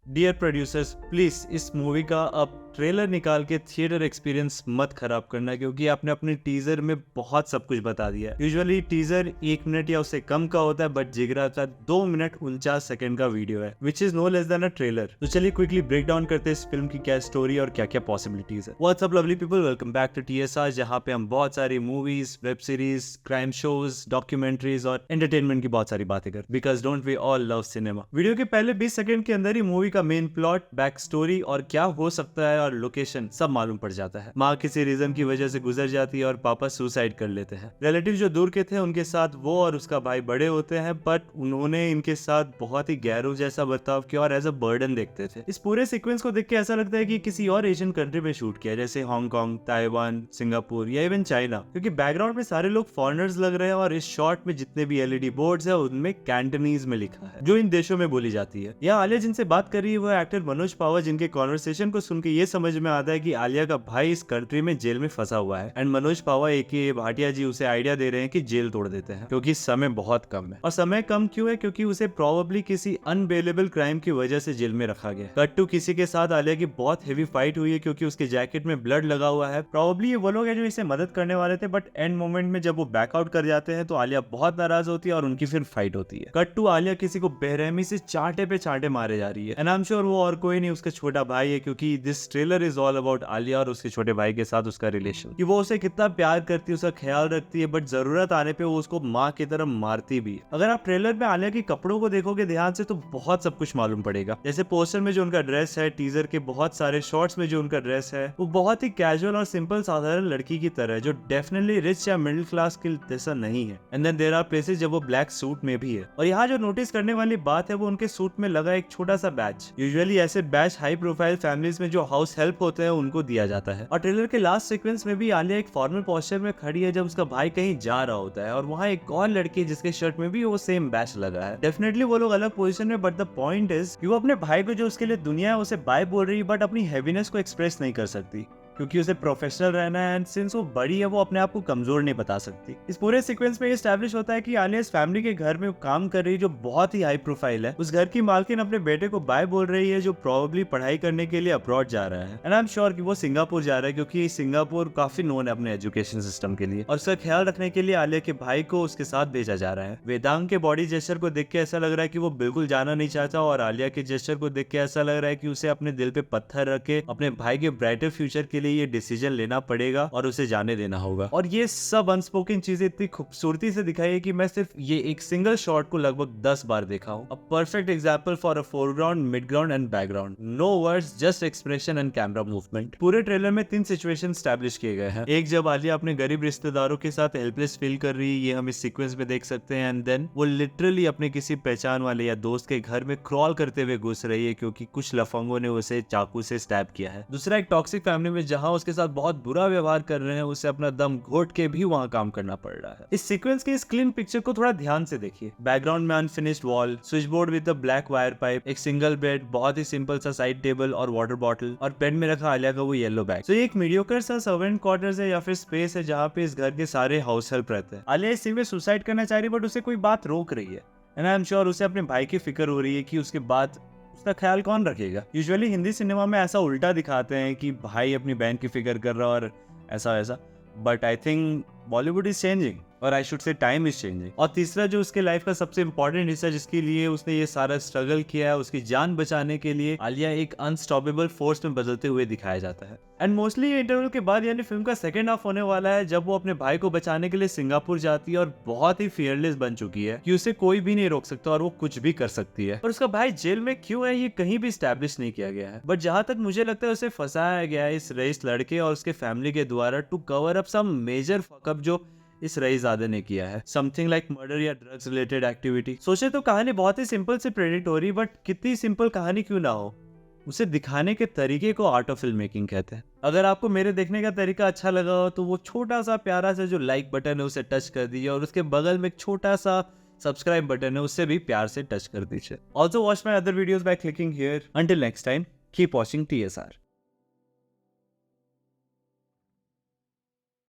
Dear producers, please इस movie का अब ट्रेलर निकाल के थिएटर एक्सपीरियंस मत खराब करना, क्योंकि आपने अपने टीजर में बहुत सब कुछ बता दिया है। यूजुअली टीजर 1 मिनट या उससे कम का होता है, बट जिगरा का 2 मिनट 49 सेकंड का वीडियो है, which is no less than a trailer. तो चलिए क्विकली ब्रेक डाउन करते हैं इस फिल्म की क्या स्टोरी और क्या क्या पॉसिबिलिटीज है। What's up lovely people, welcome back to TSR, जहाँ पे हम बहुत सारी movies, web series, crime shows, documentaries और एंटरटेनमेंट की बहुत सारी बातें करते, because don't we all love cinema. Video के पहले 20 सेकंड के अंदर ही मूवी का मेन प्लॉट, बैक स्टोरी और क्या हो सकता है और लोकेशन सब मालूम पड़ जाता है। माँ किसी रीजन की वजह से गुजर जाती है और पापा सुसाइड कर लेते हैं। रिलेटिव जो दूर के थे उनके साथ वो और उसका भाई बड़े होते हैं, बट उन्होंने इनके साथ बहुत ही गैरों जैसा बर्ताव किया और एज अ बर्डन देखते थे। इस पूरे सीक्वेंस को देख के ऐसा लगता है कि किसी और एशियन कंट्री में शूट किया, जैसे हांगकांग, ताइवान, सिंगापुर या इवन चाइना, क्योंकि बैकग्राउंड में सारे लोग फॉरेनर्स लग रहे हैं और इस शॉट में जितने भी LED बोर्ड्स है उनमें कैंटनीज में लिखा है, जो इन देशों में बोली जाती है। यहाँ आलिया जिनसे बात कर रही है वो एक्टर मनोज पावर, जिनके कॉन्वर्सेशन को सुन के ये समझ में आता है कि आलिया का भाई इस कंट्री में जेल में फंसा हुआ है, and Manoj power AKA Bhatia ji उसे आइडिया दे रहे हैं कि जेल तोड़ देते हैं, क्योंकि समय बहुत कम है। और समय कम क्यों है? क्योंकि उसे प्रोबेबली किसी अनबेलेबल क्राइम की वजह से जेल में रखा गया। कट टू किसी के साथ आलिया की बहुत हेवी फाइट हुई है, क्योंकि उसके जैकेट में ब्लड लगा हुआ है। प्रोबेबली ये वो लोग हैं जो इसे मदद करने वाले थे, बट एंड मोमेंट में जब वो बैकआउट कर जाते हैं तो आलिया बहुत नाराज होती है और उनकी फिर फाइट होती है। कट टू आलिया किसी को बेरहमी से चांटे पे चांटे मारे जा रही है, एंड आई एम श्योर वो और कोई नहीं, उसका छोटा भाई है, क्योंकि this trailer is all about Alia और उसके छोटे भाई के साथ उसका रिलेशन, कि वो उसे कितना प्यार करती है, उसका ख्याल रखती है, बट जरूरत आने पे वो उसको माँ की तरह मारती भी। अगर आप ट्रेलर में आलिया के कपड़ों को देखोगे ध्यान से तो बहुत सब कुछ मालूम पड़ेगा। जैसे पोस्टर में जो उनका ड्रेस है, टीजर के बहुत सारे शॉर्ट्स में जो उनका ड्रेस है, वो बहुत ही कैजुअल और सिंपल साधारण लड़की की तरह है, जो डेफिनेटली रिच या मिडिल क्लास के जैसा नहीं है। And then there are places जब वो ब्लैक सूट में भी है। और यहाँ जो नोटिस करने वाली बात है वो उनके सूट में लगा एक छोटा सा बैच। यूजुअली ऐसे बैच हाई प्रोफाइल फैमिलीज में जो हाउस हेल्प होते हैं उनको दिया जाता है। और ट्रेलर के लास्ट सीक्वेंस में भी आलिया एक फॉर्मल पोस्चर में खड़ी है जब उसका भाई कहीं जा रहा होता है, और वहाँ एक और लड़की है जिसके शर्ट में भी वो सेम बैच लगा है। डेफिनेटली वो लोग अलग पोजीशन में, बट द पॉइंट इज कि वो अपने भाई को जो उसके लिए दुनिया है उसे बाय बोल रही है, बट अपनी हैवीनेस को एक्सप्रेस नहीं कर सकती, क्योंकि उसे प्रोफेशनल रहना है, एंड सिंस वो बड़ी है वो अपने आप को कमजोर नहीं बता सकती। इस पूरे सीक्वेंस में एस्टैब्लिश होता है कि आलिया इस फैमिली के घर में काम कर रही है जो बहुत ही हाई प्रोफाइल है। उस घर की मालकिन अपने बेटे को बाय बोल रही है, जो प्रोबेबली पढ़ाई करने के लिए अब्रॉड जा रहा है, एंड आई एम श्योर कि वो सिंगापुर जा रहा है, क्योंकि सिंगापुर काफी नोन है अपने एजुकेशन सिस्टम के लिए, और उसका ख्याल रखने के लिए आलिया के भाई को उसके साथ भेजा जा रहा है। वेदांग के बॉडी जेस्चर को देख के ऐसा लग रहा है कि वो बिल्कुल जाना नहीं चाहता, और आलिया के जेस्चर को देख के ऐसा लग रहा है कि उसे अपने दिल पे पत्थर रख के अपने भाई के ब्राइटर फ्यूचर के लिए ये डिसीजन लेना पड़ेगा और उसे जाने देना होगा। और ये सब अनस्पोकन चीजें इतनी खूबसूरती से दिखाई है कि मैं सिर्फ ये एक सिंगल शॉट को लगभग 10 बार देखा हूं। A perfect example for a foreground, midground and background. No words, just expression and camera movement. पूरे ट्रेलर में 3 सिचुएशन एस्टैब्लिश किए गए हैं। एक, जब आलिया अपने गरीब रिश्तेदारों के साथ हेल्पलेस फील कर रही है, ये हम इस सीक्वेंस में देख सकते हैं, एंड देन वो लिटरली अपने किसी पहचान वाले या दोस्त के घर में क्रॉल करते हुए घुस रही है, क्योंकि कुछ लफंगों ने उसे चाकू से स्टैब किया है। दूसरा, एक टॉक्सिक फैमिली में जहां उसके साथ बहुत बुरा व्यवहार कर रहे हैं, उसे अपना दम घोट के भी वहां काम करना पड़ रहा है। इस सीक्वेंस के इस क्लीन पिक्चर को थोड़ा ध्यान से देखिए। बैकग्राउंड में unfinished wall, switch board with a black wire pipe, एक सिंगल बेड, बहुत ही सिंपल सा साइड टेबल और वाटर बॉटल, और बेड में रखा आलिया का वो येलो बैग। तो ये एक मीडियोकर सा सर्वेंट क्वार्टर्स है या फिर स्पेस है जहाँ पे इस घर के सारे हाउस हेल्प रहते हैं। आलिया इस सीन में सुसाइड करना चाह रही है, बट उसे कोई बात रोक रही है, एंड आई एम श्योर उसे अपने भाई की फिक्र हो रही है कि उसके बाद उसका ख्याल कौन रखेगा। यूजुअली हिंदी सिनेमा में ऐसा उल्टा दिखाते हैं कि भाई अपनी बहन की फिक्र कर रहा है और ऐसा वैसा, but I think Bollywood is changing, और I should say time is changing. और तीसरा, जो उसके लाइफ का सबसे इंपॉर्टेंट हिस्सा जिसके लिए उसने ये सारा स्ट्रगल किया है, उसकी जान बचाने के लिए आलिया एक अनस्टॉपेबल फोर्स में बदलते हुए दिखाया जाता है। एंड मोस्टली ये इंटरवल के बाद यानी फिल्म का सेकंड हाफ होने वाला है, जब वो अपने भाई को बचाने के लिए सिंगापुर जाती है और बहुत ही फियरलेस बन चुकी है कि उसे कोई भी नहीं रोक सकता और वो कुछ भी कर सकती है। और उसका भाई जेल में क्यों है ये कहीं भी स्टैब्लिश नहीं किया गया है, बट जहां तक मुझे लगता है उसे फंसाया गया है इस रईस लड़के और उसके फैमिली के द्वारा to cover up some major fuckup जो इस रईसजादे ने किया है, समथिंग लाइक मर्डर या ड्रग्स रिलेटेड एक्टिविटी। सोचे तो कहानी बहुत ही सिंपल से प्रेडिक्ट हो रही, बट कितनी सिंपल कहानी क्यों ना हो, उसे दिखाने के तरीके को आर्ट ऑफ फिल्म मेकिंग कहते हैं। अगर आपको मेरे देखने का तरीका अच्छा लगा हो तो वो छोटा सा प्यारा सा जो लाइक बटन है उसे टच कर दीजिए, और उसके बगल में एक छोटा सा सब्सक्राइब बटन है उसे भी प्यार से टच कर दीजिए। Also watch my other videos by clicking here. Until next time, keep watching TSR।